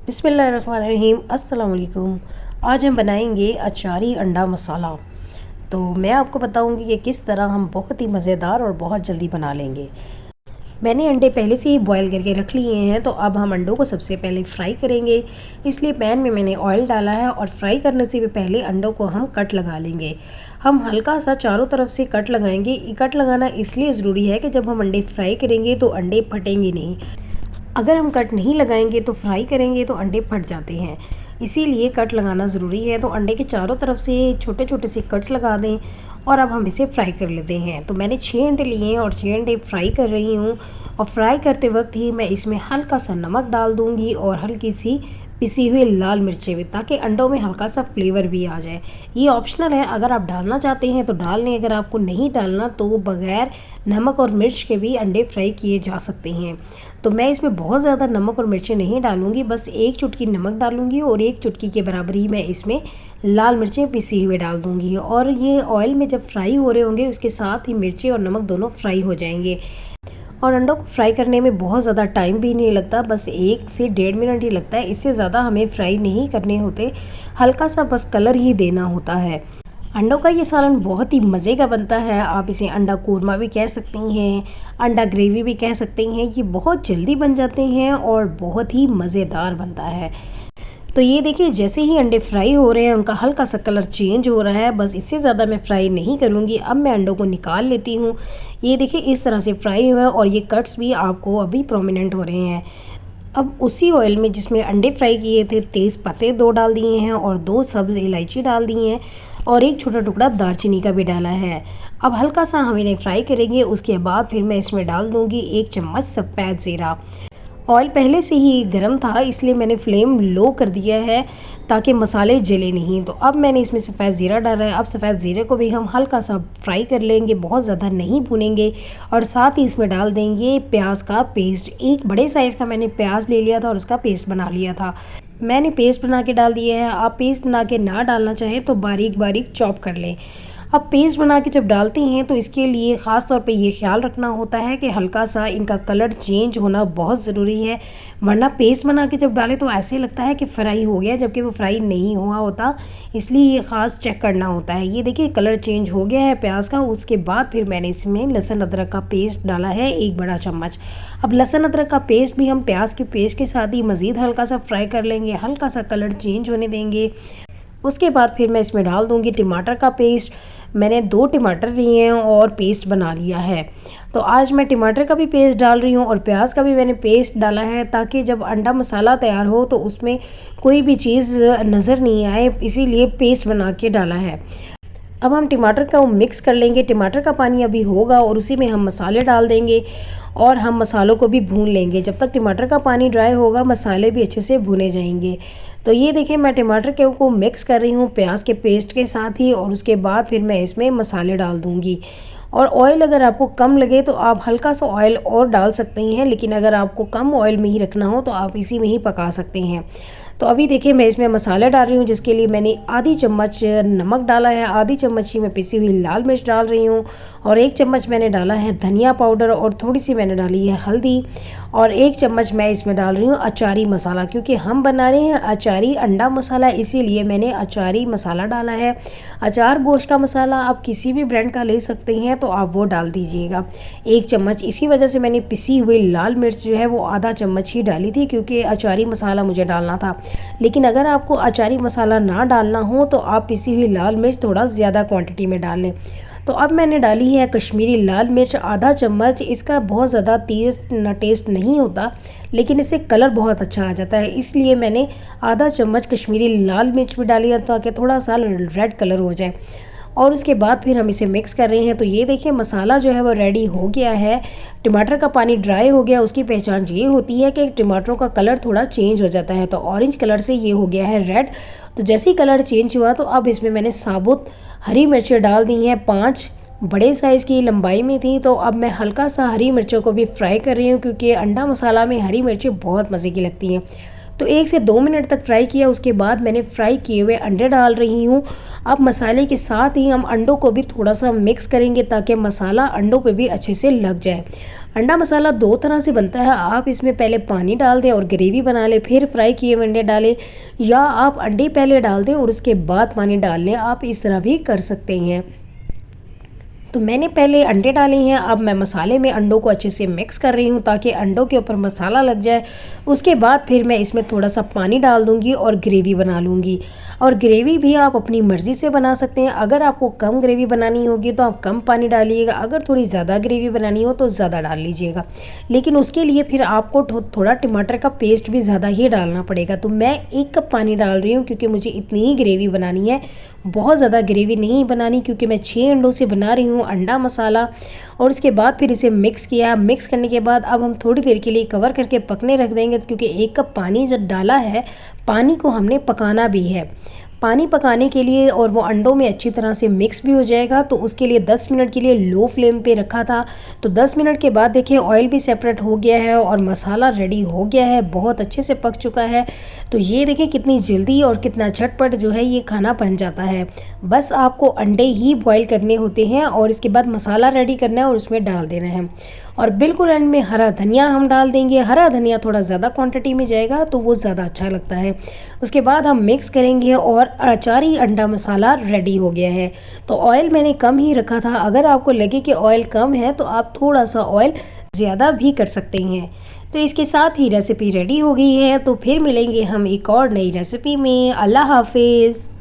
बिस्मिल्लाहिर्रहमानिर्रहीम। अस्सलाम वालेकुम। आज हम बनाएंगे अचारी अंडा मसाला। तो मैं आपको बताऊंगी कि किस तरह हम बहुत ही मज़ेदार और बहुत जल्दी बना लेंगे। मैंने अंडे पहले से ही बॉयल करके रख लिए हैं। तो अब हम अंडों को सबसे पहले फ्राई करेंगे, इसलिए पैन में मैंने ऑयल डाला है और फ्राई करने से भी पहले अंडों को हम कट लगा लेंगे। हम हल्का सा चारों तरफ से कट लगाएंगे। कट लगाना इसलिए ज़रूरी है कि जब हम अंडे फ्राई करेंगे तो अंडे फटेंगे नहीं। अगर हम कट नहीं लगाएंगे तो फ्राई करेंगे तो अंडे फट जाते हैं, इसीलिए कट लगाना ज़रूरी है। तो अंडे के चारों तरफ से छोटे छोटे से कट्स लगा दें और अब हम इसे फ्राई कर लेते हैं। तो मैंने 6 अंडे लिए हैं और 6 अंडे फ्राई कर रही हूँ। और फ्राई करते वक्त ही मैं इसमें हल्का सा नमक डाल दूँगी और हल्की सी पिसी हुई लाल मिर्चें भी, ताकि अंडों में हल्का सा फ्लेवर भी आ जाए। ये ऑप्शनल है, अगर आप डालना चाहते हैं तो डाल लें, अगर आपको नहीं डालना तो बग़ैर नमक और मिर्च के भी अंडे फ्राई किए जा सकते हैं। तो मैं इसमें बहुत ज़्यादा नमक और मिर्चें नहीं डालूँगी, बस 1 चुटकी नमक डालूँगी और 1 चुटकी के बराबर ही मैं इसमें लाल मिर्चें पिसी हुए डाल दूँगी। और ये ऑयल में जब फ्राई हो रहे होंगे उसके साथ ही मिर्चें और नमक दोनों फ्राई हो जाएंगे। और अंडों को फ्राई करने में बहुत ज़्यादा टाइम भी नहीं लगता, बस 1 से 1.5 मिनट ही लगता है। इससे ज़्यादा हमें फ्राई नहीं करने होते, हल्का सा बस कलर ही देना होता है। अंडों का ये सालन बहुत ही मज़े का बनता है। आप इसे अंडा कोरमा भी कह सकती हैं, अंडा ग्रेवी भी कह सकती हैं। ये बहुत जल्दी बन जाते हैं और बहुत ही मज़ेदार बनता है। तो ये देखिए, जैसे ही अंडे फ्राई हो रहे हैं उनका हल्का सा कलर चेंज हो रहा है, बस इससे ज़्यादा मैं फ्राई नहीं करूँगी। अब मैं अंडों को निकाल लेती हूँ। ये देखिए इस तरह से फ्राई हुआ है और ये कट्स भी आपको अभी प्रोमिनेंट हो रहे हैं। अब उसी ऑयल में जिसमें अंडे फ्राई किए थे, तेज़ पत्ते 2 डाल दिए हैं और 2 सब्ज़ इलायची डाल दी हैं और 1 छोटा टुकड़ा दालचीनी का भी डाला है। अब हल्का सा हम इन्हें फ्राई करेंगे। उसके बाद फिर मैं इसमें डाल दूँगी 1 चम्मच सफ़ेद ज़ीरा। ऑयल पहले से ही गर्म था, इसलिए मैंने फ्लेम लो कर दिया है ताकि मसाले जले नहीं। तो अब मैंने इसमें सफ़ेद ज़ीरा डाला है। अब सफ़ेद ज़ीरे को भी हम हल्का सा फ्राई कर लेंगे, बहुत ज़्यादा नहीं भूनेंगे। और साथ ही इसमें डाल देंगे प्याज का पेस्ट। 1 बड़े साइज़ का मैंने प्याज ले लिया था और उसका पेस्ट बना लिया था। मैंने पेस्ट बना के डाल दिया है। आप पेस्ट बना के ना डालना चाहें तो बारीक बारीक चॉप कर लें। अब पेस्ट बना के जब डालते हैं तो इसके लिए ख़ास तौर पे ये ख्याल रखना होता है कि हल्का सा इनका कलर चेंज होना बहुत ज़रूरी है, वरना पेस्ट बना के जब डालें तो ऐसे लगता है कि फ्राई हो गया, जबकि वो फ्राई नहीं हुआ होता। इसलिए ये ख़ास चेक करना होता है। ये देखिए कलर चेंज हो गया है प्याज का। उसके बाद फिर मैंने इसमें लहसुन अदरक का पेस्ट डाला है 1 बड़ा चम्मच। अब लहसुन अदरक का पेस्ट भी हम प्याज के पेस्ट के साथ ही मज़ीद हल्का सा फ्राई कर लेंगे, हल्का सा कलर चेंज होने देंगे। उसके बाद फिर मैं इसमें डाल दूँगी टमाटर का पेस्ट। मैंने 2 टमाटर लिए हैं और पेस्ट बना लिया है। तो आज मैं टमाटर का भी पेस्ट डाल रही हूँ और प्याज का भी मैंने पेस्ट डाला है, ताकि जब अंडा मसाला तैयार हो तो उसमें कोई भी चीज़ नज़र नहीं आए, इसीलिए पेस्ट बना के डाला है। अब हम टमाटर को मिक्स कर लेंगे। टमाटर का पानी अभी होगा और उसी में हम मसाले डाल देंगे और हम मसालों को भी भून लेंगे। जब तक टमाटर का पानी ड्राई होगा मसाले भी अच्छे से भुने जाएंगे। तो ये देखिए मैं टमाटर के को मिक्स कर रही हूँ प्याज के पेस्ट के साथ ही, और उसके बाद फिर मैं इसमें मसाले डाल दूँगी। और ऑयल अगर आपको कम लगे तो आप हल्का सा ऑयल और डाल सकते हैं, लेकिन अगर आपको कम ऑयल में ही रखना हो तो आप इसी में ही पका सकते हैं। तो अभी देखिए मैं इसमें मसाले डाल रही हूँ, जिसके लिए मैंने आधी चम्मच नमक डाला है, आधी चम्मच ही मैं पिसी हुई लाल मिर्च डाल रही हूँ और 1 चम्मच मैंने डाला है धनिया पाउडर और थोड़ी सी मैंने डाली है हल्दी और 1 चम्मच मैं इसमें डाल रही हूँ अचारी मसाला, क्योंकि हम बना रहे हैं अचारी अंडा मसाला, इसीलिए मैंने अचारी मसाला डाला है। अचार गोश्त का मसाला आप किसी भी ब्रांड का ले सकते हैं, तो आप वो डाल दीजिएगा 1 चम्मच। इसी वजह से मैंने पिसी हुई लाल मिर्च जो है वो आधा चम्मच ही डाली थी, क्योंकि अचारी मसाला मुझे डालना था। लेकिन अगर आपको अचारी मसाला ना डालना हो तो आप पिसी हुई लाल मिर्च थोड़ा ज़्यादा क्वांटिटी में डाल लें। तो अब मैंने डाली है कश्मीरी लाल मिर्च आधा चम्मच। इसका बहुत ज़्यादा तेज़ टेस्ट नहीं होता, लेकिन इससे कलर बहुत अच्छा आ जाता है, इसलिए मैंने आधा चम्मच कश्मीरी लाल मिर्च भी डाली है ताकि थोड़ा सा रेड कलर हो जाए। और उसके बाद फिर हम इसे मिक्स कर रहे हैं। तो ये देखिए मसाला जो है वो रेडी हो गया है। टमाटर का पानी ड्राई हो गया। उसकी पहचान ये होती है कि टमाटरों का कलर थोड़ा चेंज हो जाता है, तो ऑरेंज कलर से ये हो गया है रेड। तो जैसे ही कलर चेंज हुआ तो अब इसमें मैंने साबुत हरी मिर्चें डाल दी हैं, 5 बड़े साइज़ की लंबाई में थी। तो अब मैं हल्का सा हरी मिर्चों को भी फ्राई कर रही हूँ, क्योंकि अंडा मसाला में हरी मिर्चें बहुत मज़े की लगती हैं। तो 1 से 2 मिनट तक फ्राई किया। उसके बाद मैंने फ्राई किए हुए अंडे डाल रही हूँ। अब मसाले के साथ ही हम अंडों को भी थोड़ा सा मिक्स करेंगे ताकि मसाला अंडों पे भी अच्छे से लग जाए। अंडा मसाला 2 तरह से बनता है, आप इसमें पहले पानी डाल दें और ग्रेवी बना लें, फिर फ्राई किए हुए अंडे डालें, या आप अंडे पहले डाल दें और उसके बाद पानी डाल लें, आप इस तरह भी कर सकते हैं। तो मैंने पहले अंडे डाले हैं। अब मैं मसाले में अंडों को अच्छे से मिक्स कर रही हूँ ताकि अंडों के ऊपर मसाला लग जाए। उसके बाद फिर मैं इसमें थोड़ा सा पानी डाल दूँगी और ग्रेवी बना लूँगी। और ग्रेवी भी आप अपनी मर्ज़ी से बना सकते हैं। अगर आपको कम ग्रेवी बनानी होगी तो आप कम पानी डालिएगा, अगर थोड़ी ज़्यादा ग्रेवी बनानी हो तो ज़्यादा डाल लीजिएगा। लेकिन उसके लिए फिर आपको थोड़ा टमाटर का पेस्ट भी ज़्यादा ही डालना पड़ेगा। तो मैं 1 कप पानी डाल रही हूँ क्योंकि मुझे इतनी ही ग्रेवी बनानी है, बहुत ज़्यादा ग्रेवी नहीं बनानी, क्योंकि मैं 6 अंडों से बना रही हूँ अंडा मसाला। और उसके बाद फिर इसे मिक्स किया। मिक्स करने के बाद अब हम थोड़ी देर के लिए कवर करके पकने रख देंगे, क्योंकि 1 कप पानी जब डाला है, पानी को हमने पकाना भी है। पानी पकाने के लिए और वो अंडों में अच्छी तरह से मिक्स भी हो जाएगा, तो उसके लिए 10 मिनट के लिए लो फ्लेम पे रखा था। तो 10 मिनट के बाद देखिए ऑयल भी सेपरेट हो गया है और मसाला रेडी हो गया है, बहुत अच्छे से पक चुका है। तो ये देखिए कितनी जल्दी और कितना झटपट जो है ये खाना बन जाता है। बस आपको अंडे ही बॉईल करने होते हैं और इसके बाद मसाला रेडी करना है और उसमें डाल देना है। और बिल्कुल एंड में हरा धनिया हम डाल देंगे। हरा धनिया थोड़ा ज़्यादा क्वांटिटी में जाएगा तो वो ज़्यादा अच्छा लगता है। उसके बाद हम मिक्स करेंगे और अचारी अंडा मसाला रेडी हो गया है। तो ऑयल मैंने कम ही रखा था, अगर आपको लगे कि ऑयल कम है तो आप थोड़ा सा ऑयल ज़्यादा भी कर सकते हैं। तो इसके साथ ही रेसिपी रेडी हो गई है। तो फिर मिलेंगे हम एक और नई रेसिपी में। अल्लाह हाफिज़।